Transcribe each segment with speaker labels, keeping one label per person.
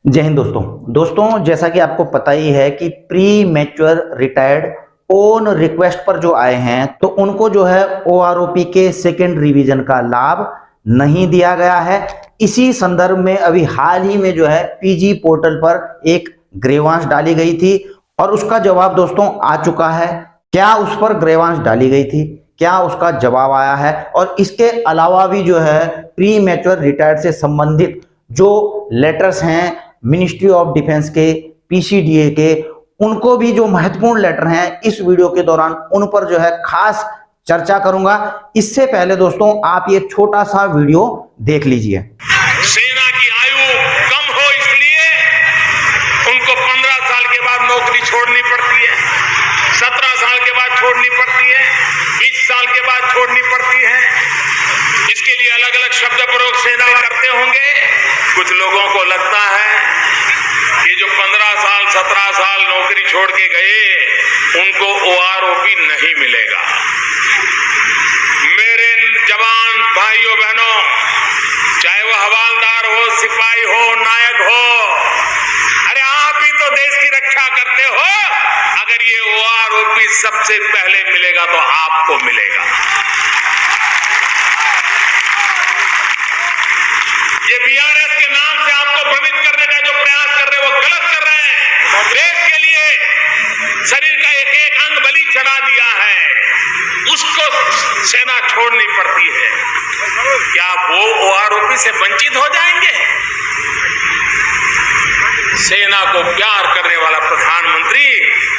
Speaker 1: जय हिंद दोस्तों जैसा कि आपको पता ही है कि pre mature retired own request पर जो आए हैं तो उनको जो है ओआरओपी के सेकेंड रिवीजन का लाभ नहीं दिया गया है। इसी संदर्भ में अभी हाल ही में जो है पीजी पोर्टल पर एक ग्रीवांस डाली गई थी और उसका जवाब दोस्तों आ चुका है। क्या उस पर ग्रीवांस डाली गई थी, क्या उसका जवाब आया है, और इसके अलावा भी जो है प्री मैच्योर रिटायर्ड से संबंधित जो लेटर्स हैं मिनिस्ट्री ऑफ डिफेंस के, पीसीडीए के, उनको भी जो महत्वपूर्ण लेटर हैं इस वीडियो के दौरान उन पर जो है खास चर्चा करूंगा। इससे पहले दोस्तों आप ये छोटा सा वीडियो देख लीजिए।
Speaker 2: सेना की आयु कम हो इसलिए उनको 15 साल के बाद नौकरी छोड़नी पड़ती है, 17 साल के बाद छोड़नी पड़ती है, 20 साल के बाद छोड़नी पड़ती है। इसके लिए अलग अलग शब्द प्रयोग सेनाएं करते होंगे। कुछ लोगों को लगता है कि जो 15 साल 17 साल नौकरी छोड़ के गए उनको ओआरओपी नहीं मिलेगा। मेरे जवान भाइयों बहनों, चाहे वो हवालदार हो, सिपाही हो, नायक हो, अरे आप ही तो देश की रक्षा करते हो। अगर ये ओआरओपी सबसे पहले मिलेगा तो आपको मिलेगा। ये बीआरएस के नाम से आपको भ्रमित करने का जो प्रयास कर रहे हैं वो गलत कर रहे हैं। देश के लिए शरीर का एक एक अंग बलि चढ़ा दिया है, उसको सेना छोड़नी पड़ती है। क्या वो ओआरओपी से वंचित हो जाएंगे? सेना को प्यार करने वाला प्रधानमंत्री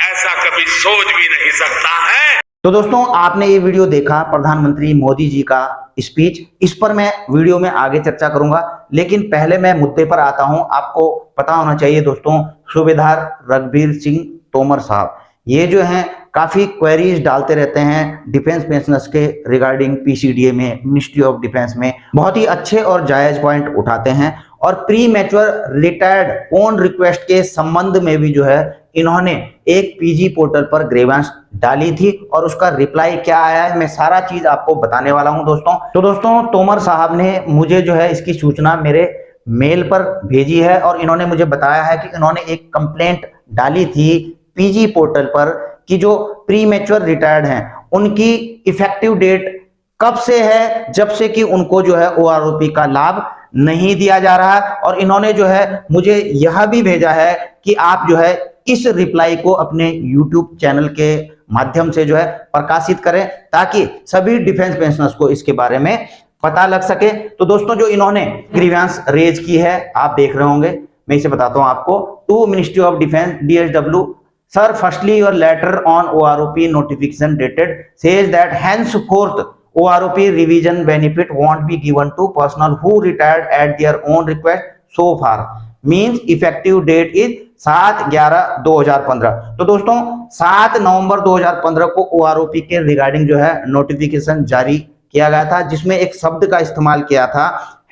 Speaker 2: ऐसा कभी सोच भी नहीं सकता है।
Speaker 1: तो दोस्तों आपने ये वीडियो देखा प्रधानमंत्री मोदी जी का स्पीच। इस पर मैं वीडियो में आगे चर्चा करूंगा, लेकिन पहले मैं मुद्दे पर आता हूं। आपको पता होना चाहिए दोस्तों, सूबेदार रघुवीर सिंह तोमर साहब ये जो हैं काफी क्वेरीज डालते रहते हैं डिफेंस पेंशनर्स के रिगार्डिंग पीसीडीए में, मिनिस्ट्री ऑफ डिफेंस में बहुत ही अच्छे और जायज पॉइंट उठाते हैं। और pre mature retired own request के संबंध में भी जो है इन्होंने एक पीजी पोर्टल पर ग्रीवांस डाली थी और उसका रिप्लाई क्या आया है मैं सारा चीज आपको बताने वाला हूं दोस्तों। तो दोस्तों तोमर साहब ने मुझे जो है इसकी सूचना मेरे मेल पर भेजी है और इन्होंने मुझे बताया है कि इन्होंने एक कंप्लेंट डाली थी पीजी पोर्टल पर कि जो प्री मैच्योर रिटायर्ड हैं उनकी इफेक्टिव डेट कब से है, जब से कि उनको जो है ओआरओपी का लाभ नहीं दिया जा रहा है। और इन्होंने जो है मुझे यह भी भेजा है कि आप जो है इस रिप्लाई को अपने YouTube चैनल के माध्यम से जो है प्रकाशित करें ताकि सभी डिफेंस पेंशनर्स को इसके बारे में पता लग सके। तो दोस्तों जो इन्होंने ग्रीवांस रेज की है आप देख रहे होंगे, मैं इसे बताता हूं आपको। To ministry of defence DSW, sir, firstly your letter on OROP notification dated says that henceforth OROP revision benefit won't be given to personnel who retired at their own request so far, means effective date is 7/11/2015। तो दोस्तों 7 November 2015 को OROP के regarding जो है notification जारी किया गया था जिसमें एक शब्द का इस्तेमाल किया था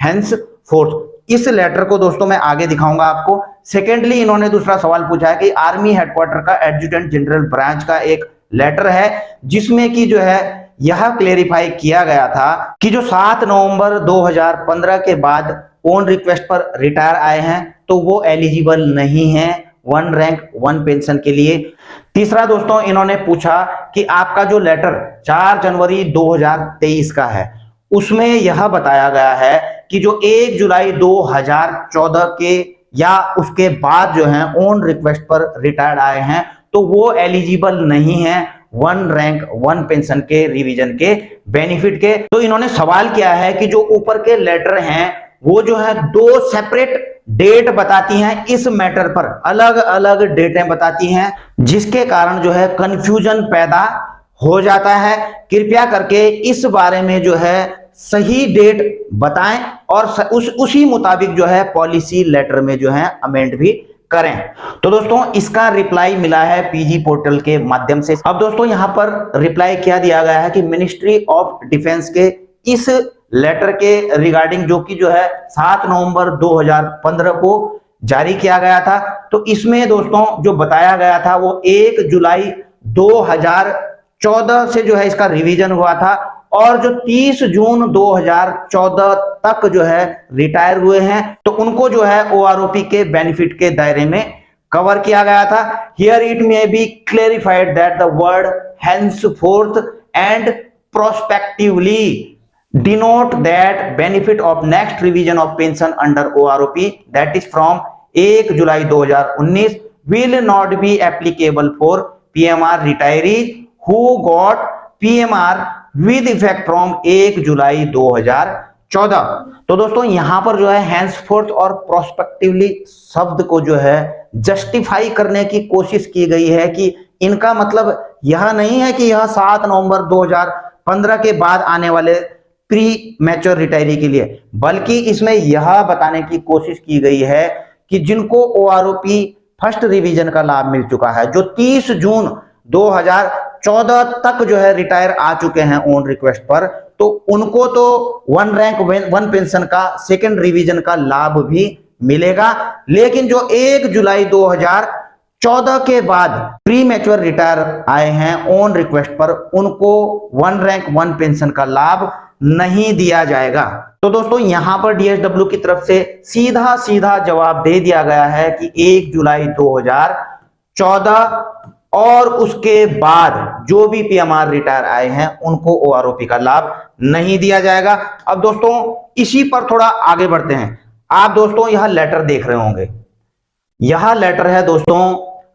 Speaker 1: henceforth। इस लेटर को दोस्तों मैं आगे दिखाऊंगा आपको। सेकेंडली इन्होंने दूसरा सवाल पूछा है कि आर्मी हेडक्वार्टर का एडजुटेंट जनरल ब्रांच का एक लेटर है जिसमें कि जो है यह क्लेरिफाई किया गया था कि जो 7 नवंबर 2015 के बाद ओन रिक्वेस्ट पर रिटायर आए हैं तो वो एलिजिबल नहीं है 1 रैंक 1 पेंशन के लिए। तीसरा दोस्तों इन्होंने पूछा कि आपका जो लेटर 4 जनवरी 2023 का है उसमें यह बताया गया है कि जो 1 जुलाई 2014 के या उसके बाद जो है ओन रिक्वेस्ट पर रिटायर्ड आए हैं तो वो एलिजिबल नहीं है 1 रैंक 1 पेंशन के रिवीजन के बेनिफिट के। तो इन्होंने सवाल किया है कि जो ऊपर के लेटर हैं वो जो है 2 सेपरेट डेट बताती हैं, इस मैटर पर अलग अलग डेटें बताती हैं जिसके कारण जो है कंफ्यूजन पैदा हो जाता है। कृपया करके इस बारे में जो है सही डेट बताएं और उसी मुताबिक जो है पॉलिसी लेटर में जो है अमेंड भी करें। तो दोस्तों इसका रिप्लाई मिला है पीजी पोर्टल के माध्यम से। अब दोस्तों यहां पर रिप्लाई क्या दिया गया है कि मिनिस्ट्री ऑफ डिफेंस के इस लेटर के रिगार्डिंग जो कि जो है 7 नवंबर 2015 को जारी किया गया था, तो इसमें दोस्तों जो बताया गया था वो 1 जुलाई 2014 से जो है इसका रिवीजन हुआ था और जो 30 जून 2014 तक जो है रिटायर हुए हैं तो उनको जो है ओआरओपी के बेनिफिट के दायरे में कवर किया गया था। Here it may be clarified that the word henceforth and prospectively denote that benefit of next revision of pension under OROP, that is from 1 July 2019 will not be applicable for PMR retirees who got PMR with effect from 1 July 2014। तो दोस्तों यहां पर जो है henceforth और prospectively शब्द को जो है जस्टिफाई करने की कोशिश की गई है कि इनका मतलब यह नहीं है कि यह 7 नवंबर 2015 के बाद आने वाले प्री मैच्योर रिटायरी के लिए, बल्कि इसमें यह बताने की कोशिश की गई है कि जिनको ओआरओपी फर्स्ट रिवीजन का लाभ मिल चुका है, जो 30 जून 2014 तक जो है रिटायर आ चुके हैं ऑन रिक्वेस्ट पर, तो उनको तो 1 रैंक 1 पेंशन का सेकंड रिवीजन का लाभ भी मिलेगा। लेकिन जो 1 जुलाई 2014 के बाद प्री मैच्योर रिटायर आए हैं ऑन रिक्वेस्ट पर, उनको 1 रैंक 1 पेंशन का लाभ नहीं दिया जाएगा। तो दोस्तों यहां पर डीएसडब्ल्यू की तरफ से सीधा सीधा जवाब दे दिया गया है कि 1 जुलाई 2014 और उसके बाद जो भी पीएमआर रिटायर आए हैं उनको ओआरओपी का लाभ नहीं दिया जाएगा। अब दोस्तों इसी पर थोड़ा आगे बढ़ते हैं। आप दोस्तों यह लेटर देख रहे होंगे, यह लेटर है दोस्तों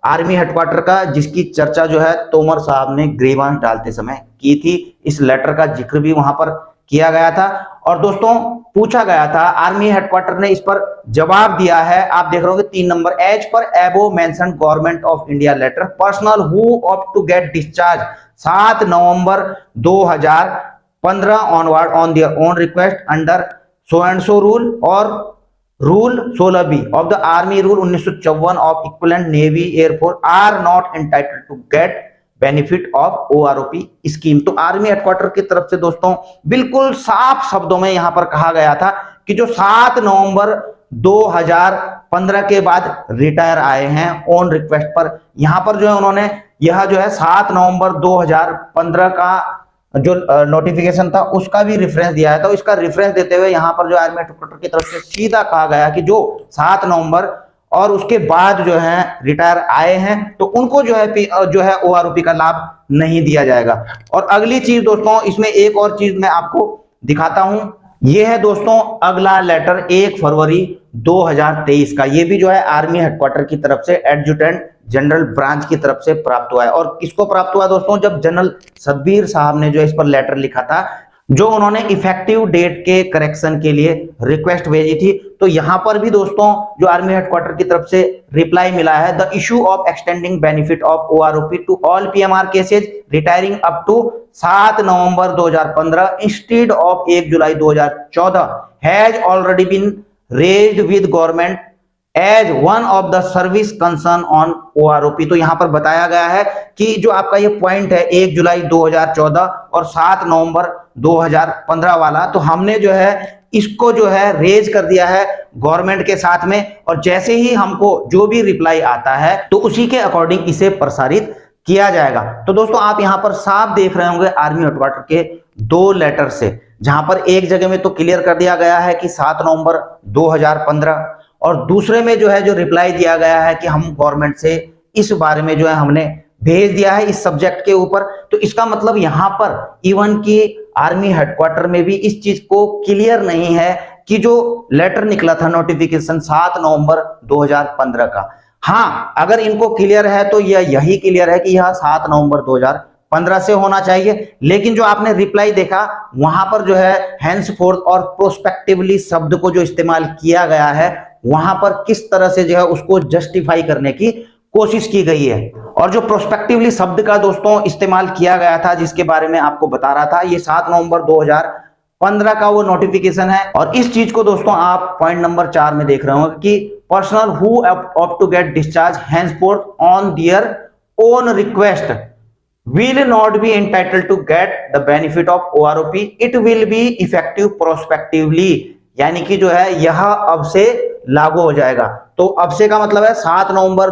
Speaker 1: आर्मी हेडक्वार्टर का, जिसकी चर्चा जो है तोमर साहब ने ग्रीवांस डालते समय की थी। इस लेटर का जिक्र भी वहां पर किया गया था और दोस्तों पूछा गया था, आर्मी हेडक्वार्टर ने इस पर जवाब दिया है। आप देख रहे होंगे 3 number, as per above mentioned government of India letter personnel who opt to get discharge 7 November 2015 onward on their own request under so and so rule और rule 16B of the army rule 1954 of equivalent navy air force are not entitled to get benefit of OROP scheme. तो army headquarter की तरफ से दोस्तों बिल्कुल साफ शब्दों में यहां पर कहा गया था कि जो 7 नवंबर 2015 के बाद रिटायर आए हैं ऑन रिक्वेस्ट पर, यहां पर जो है उन्होंने यह जो है 7 नवंबर 2015 का जो नोटिफिकेशन था उसका भी रेफरेंस दिया है। तो इसका रेफरेंस देते हुए यहां पर जो आर्मी हेडक्वार्टर की तरफ से सीधा कहा गया कि जो 7 नवंबर और उसके बाद जो है रिटायर आए हैं तो उनको जो है ओआरओपी का लाभ नहीं दिया जाएगा। और अगली चीज दोस्तों, इसमें एक और चीज मैं आपको दिखाता हूं, यह है दोस्तों अगला लेटर 1 फरवरी 2023 का। यह भी जो है आर्मी हेडक्वार्टर की तरफ से एडजुटेंट जनरल ब्रांच की तरफ से प्राप्त हुआ है। और किसको प्राप्त हुआ दोस्तों? जब जनरल सतबीर साहब ने जो इस पर लेटर लिखा था, जो उन्होंने इफेक्टिव डेट के करेक्शन के लिए रिक्वेस्ट भेजी थी, तो यहां पर भी दोस्तों जो आर्मी हेडक्वार्टर की तरफ से रिप्लाई मिला है, the issue of extending benefit of OROP to all PMR cases retiring up to 7 November 2015 instead of 1 July 2014 has already been raised with government as one of the service concern on OROP. तो यहां पर बताया गया है कि जो आपका ये पॉइंट है 1 जुलाई 2014 और 7 नवंबर 2015 वाला, तो हमने जो है इसको जो है रेज कर दिया है गवर्नमेंट के साथ में, और जैसे ही हमको जो भी रिप्लाई आता है तो उसी के अकॉर्डिंग इसे प्रसारित किया जाएगा। तो दोस्तों आप यहां पर साफ देख रहे होंगे आर्मी हेडक्वार्टर के 2 लेटर से, जहां पर एक जगह में तो क्लियर कर दिया गया है कि 7 नवंबर 2015 और दूसरे में जो है जो रिप्लाई दिया गया है कि हम गवर्नमेंट से इस बारे में जो है हमने भेज दिया है इस सब्जेक्ट के ऊपर। तो इसका मतलब यहां पर इवन की आर्मी हेडक्वार्टर में भी इस चीज को क्लियर नहीं है कि जो लेटर निकला था नोटिफिकेशन 7 नवंबर 2015 का, हाँ अगर इनको क्लियर है तो यही क्लियर है कि यह 7 नवंबर 2015 से होना चाहिए। लेकिन जो आपने रिप्लाई देखा वहां पर जो है हैंसफोर्थ और प्रोस्पेक्टिवली शब्द को जो इस्तेमाल किया गया है, वहां पर किस तरह से जो है उसको जस्टिफाई करने की कोशिश की गई है। और जो प्रोस्पेक्टिवली शब्द का दोस्तों इस्तेमाल किया गया था, जिसके बारे में आपको बता रहा था, ये 7 नवंबर 2015 का वो नोटिफिकेशन है। और इस चीज को दोस्तों आप पॉइंट नंबर 4 में देख रहे होंगे कि personnel who opt to get discharge henceforth on their own request will not be entitled to get the benefit of OROP. It will be effective prospectively, यानी कि जो है यह अब से लागू हो जाएगा। तो अब से का मतलब है 7 नवंबर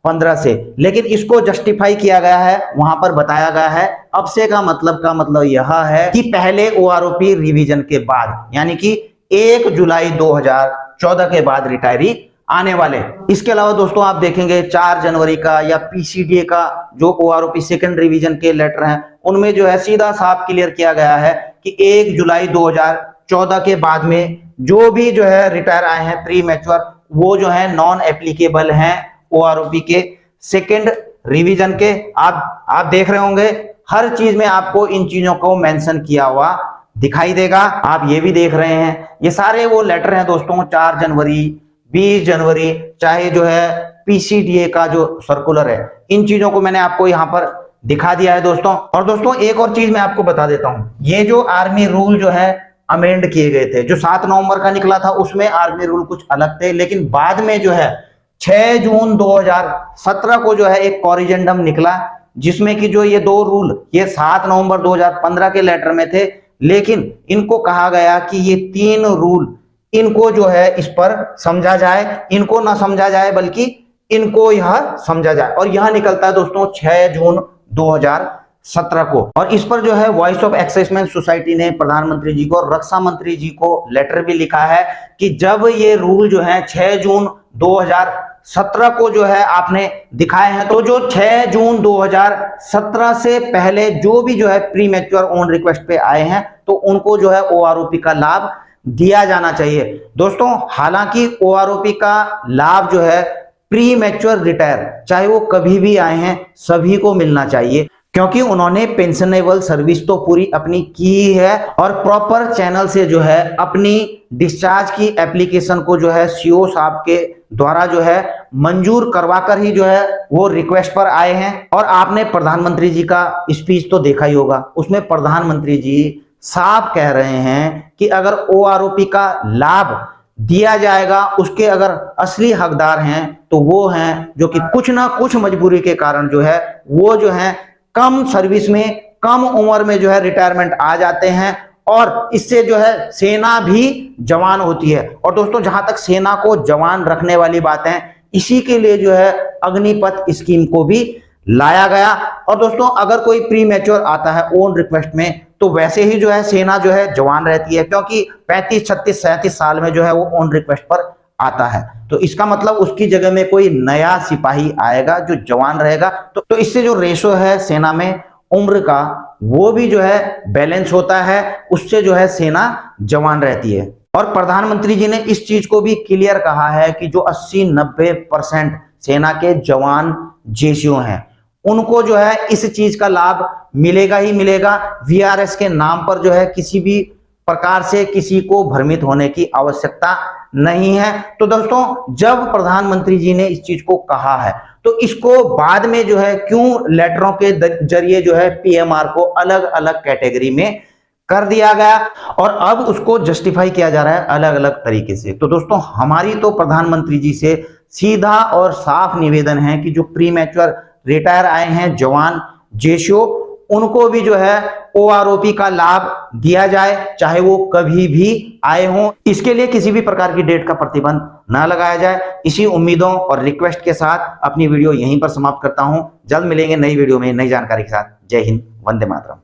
Speaker 1: 15 से, लेकिन इसको जस्टिफाई किया गया है, वहां पर बताया गया है अब से का मतलब यह है कि पहले ओआरओपी रिवीजन के बाद, यानी कि 1 जुलाई 2014 के बाद रिटायरी आने वाले। इसके अलावा दोस्तों आप देखेंगे 4 जनवरी का या पीसीडीए का जो ओआरओपी सेकंड रिवीजन के लेटर हैं, उनमें जो है सीधा साफ क्लियर किया गया है कि 1 जुलाई 2014 के बाद में जो भी जो है रिटायर आए हैं प्री मैच्योर, वो जो है नॉन एप्लीकेबल हैं ओआरओपी के सेकंड रिवीजन के। आप देख रहे होंगे हर चीज में आपको इन चीजों को मेंशन किया हुआ दिखाई देगा। आप ये भी देख रहे हैं, ये सारे वो लेटर हैं दोस्तों 4 जनवरी 20 जनवरी, चाहे जो है पीसीडीए का जो सर्कुलर है, इन चीजों को मैंने आपको यहां पर दिखा दिया है दोस्तों। और दोस्तों एक और चीज मैं आपको बता देता हूं, ये जो आर्मी रूल जो है अमेंड किए गए थे, जो 7 नवंबर का निकला था उसमें आर्मी रूल कुछ अलग थे, लेकिन बाद में जो है 6 जून 2017 को जो है एक कॉरिजेंडम निकला, जिसमें कि जो ये 2 रूल ये 7 नवंबर 2015 के लेटर में थे, लेकिन इनको कहा गया कि ये 3 रूल इनको जो है इस पर समझा जाए, इनको ना समझा जाए बल्कि इनको यह समझा जाए। और यह निकलता है दोस्तों 6 जून 2017 को। और इस पर जो है वॉइस ऑफ एक्साइजमेंट सोसाइटी ने प्रधानमंत्री जी को और रक्षा मंत्री जी को लेटर भी लिखा है कि जब ये रूल जो है 6 जून 2017 को जो है आपने दिखाए हैं, तो जो 6 जून 2017 से पहले जो भी जो है प्री मैच्योर ऑन रिक्वेस्ट पे आए हैं, तो उनको जो है ओआरओपी का लाभ दिया जाना चाहिए दोस्तों। हालांकि ओआरओपी का लाभ जो है प्री मैच्योर रिटायर चाहे वो कभी भी आए हैं सभी को मिलना चाहिए, क्योंकि उन्होंने पेंशनेबल सर्विस तो पूरी अपनी की है और प्रॉपर चैनल से जो है अपनी डिस्चार्ज की एप्लीकेशन को जो है सीओ साहब के द्वारा जो है मंजूर करवाकर ही जो है वो रिक्वेस्ट पर आए हैं। और आपने प्रधानमंत्री जी का स्पीच तो देखा ही होगा, उसमें प्रधानमंत्री जी साफ कह रहे हैं कि अगर ओआरओपी का लाभ दिया जाएगा, उसके अगर असली हकदार हैं तो वो हैं जो कि कुछ ना कुछ मजबूरी के कारण जो है वो जो है कम सर्विस में कम उम्र में जो है रिटायरमेंट आ जाते हैं, और इससे जो है सेना भी जवान होती है। और दोस्तों जहां तक सेना को जवान रखने वाली बात है, इसी के लिए जो है अग्निपथ स्कीम को भी लाया गया। और दोस्तों अगर कोई प्री मैच्योर आता है ओन रिक्वेस्ट में, तो वैसे ही जो है सेना जो है जवान रहती है, क्योंकि 35, 36, 37 साल में जो है वो ऑन रिक्वेस्ट पर आता है, तो इसका मतलब उसकी जगह में कोई नया सिपाही आएगा जो जवान रहेगा। तो इससे जो रेशो है सेना में उम्र का, वो भी जो है बैलेंस होता है, उससे जो है सेना जवान रहती है। और प्रधानमंत्री जी ने इस चीज को भी क्लियर कहा है कि जो 80-90% सेना के जवान जेसीओ हैं, उनको जो है इस चीज का लाभ मिलेगा ही मिलेगा। वीआरएस के नाम पर जो है किसी भी प्रकार से किसी को भ्रमित होने की आवश्यकता नहीं है। तो दोस्तों जब प्रधानमंत्री जी ने इस चीज को कहा है, तो इसको बाद में जो है क्यों लेटरों के जरिए जो है पीएमआर को अलग अलग कैटेगरी में कर दिया गया और अब उसको जस्टिफाई किया जा रहा है अलग अलग तरीके से। तो दोस्तों हमारी तो प्रधानमंत्री जी से सीधा और साफ निवेदन है कि जो प्री मैच्योर रिटायर आए हैं जवान जेसीओ, उनको भी जो है ओआरओपी का लाभ दिया जाए, चाहे वो कभी भी आए हों। इसके लिए किसी भी प्रकार की डेट का प्रतिबंध ना लगाया जाए। इसी उम्मीदों और रिक्वेस्ट के साथ अपनी वीडियो यहीं पर समाप्त करता हूं। जल्द मिलेंगे नई वीडियो में नई जानकारी के साथ। जय हिंद, वंदे मातरम।